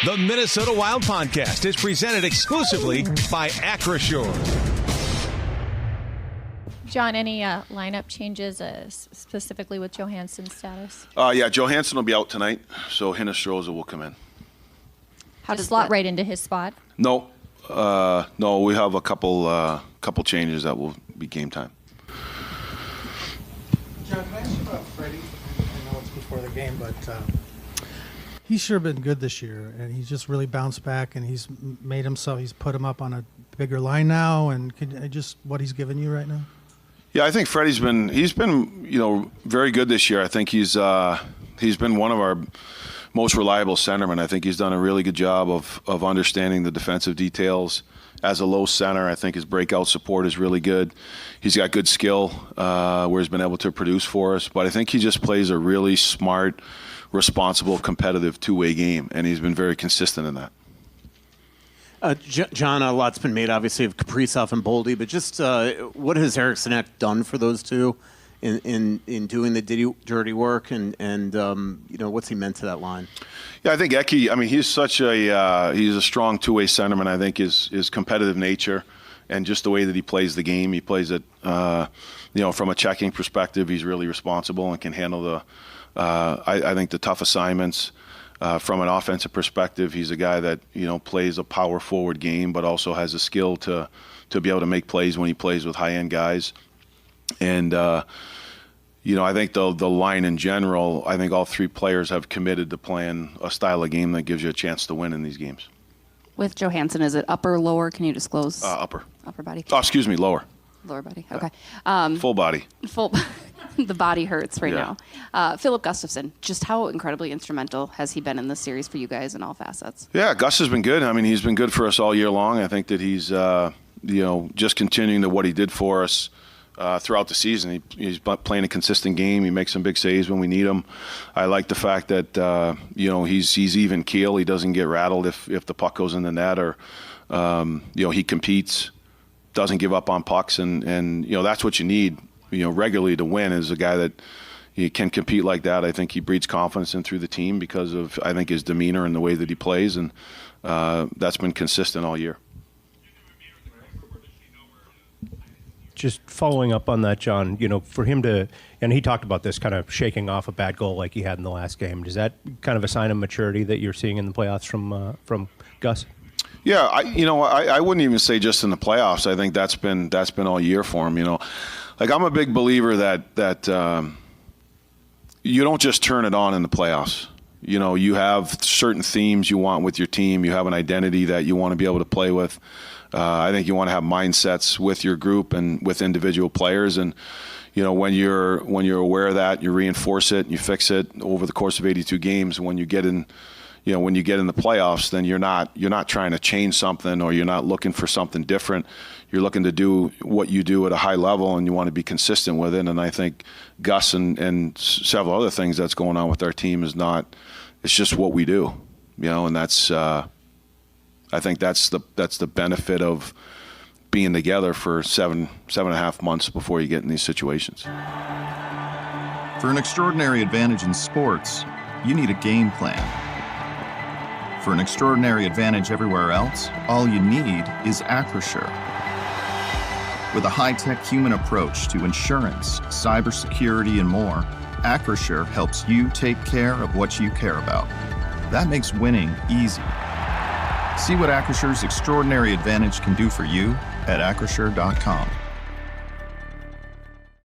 The Minnesota Wild Podcast is presented exclusively by Acrisure. John, any lineup changes specifically with Johansson's status? Yeah, Johansson will be out tonight, so Hynes will come in. How does slot right into his spot? No, we have a couple changes that will be game time. John, can I ask you about Freddie? I know it's before the game, but he's sure been good this year, and he's just really bounced back, and he's made himself. He's put him up on a bigger line now, and what he's given you right now. Yeah, I think Freddie's been very good this year. I think he's been one of our most reliable centermen. I think he's done a really good job of understanding the defensive details. As a low center, I think his breakout support is really good. He's got good skill where he's been able to produce for us. But I think he just plays a really smart, responsible, competitive two-way game, and he's been very consistent in that. John, a lot's been made, obviously, of Kaprizov and Boldy, but just what has Eriksson done for those two in doing the dirty work, and what's he meant to that line? Yeah, I think Eki, he's such he's a strong two-way centerman. I think his competitive nature and just the way that he plays the game, he plays it, from a checking perspective, he's really responsible and can handle the, I think, the tough assignments. From an offensive perspective, he's a guy that plays a power forward game, but also has a skill to be able to make plays when he plays with high end guys. And I think the line in general, I think all three players have committed to playing a style of game that gives you a chance to win in these games. With Johansson, is it upper or lower? Can you disclose? Upper. Upper body. Oh, excuse me, lower. Lower body. Okay. Full body. Full. The body hurts right now. Philip Gustafsson, just how incredibly instrumental has he been in this series for you guys in all facets? Yeah, Gus has been good. He's been good for us all year long. I think that he's, just continuing to what he did for us throughout the season. He's playing a consistent game. He makes some big saves when we need him. I like the fact that, he's even keel. He doesn't get rattled if the puck goes in the net or, he competes, doesn't give up on pucks. And that's what you need, regularly to win, is a guy that he can compete like that. I think he breeds confidence in through the team because of, I think, his demeanor and the way that he plays. And that's been consistent all year. Just following up on that, John, for him to, and he talked about this kind of shaking off a bad goal like he had in the last game. Is that kind of a sign of maturity that you're seeing in the playoffs from Gus? Yeah, I wouldn't even say just in the playoffs. I think that's been all year for him. Like, I'm a big believer that you don't just turn it on in the playoffs. You have certain themes you want with your team. You have an identity that you want to be able to play with. I think you want to have mindsets with your group and with individual players. And, when you're aware of that, you reinforce it, you fix it over the course of 82 games. When you get in, when you get in the playoffs, then you're not trying to change something, or you're not looking for something different. You're looking to do what you do at a high level, and you want to be consistent with it. And I think Gus and several other things that's going on with our team it's just what we do, and that's, I think that's the benefit of being together for 7.5 months before you get in these situations. For an extraordinary advantage in sports, you need a game plan. For an extraordinary advantage everywhere else, all you need is Acrisure. With a high-tech human approach to insurance, cybersecurity, and more, Acrisure helps you take care of what you care about. That makes winning easy. See what Acrisure's extraordinary advantage can do for you at Acrisure.com.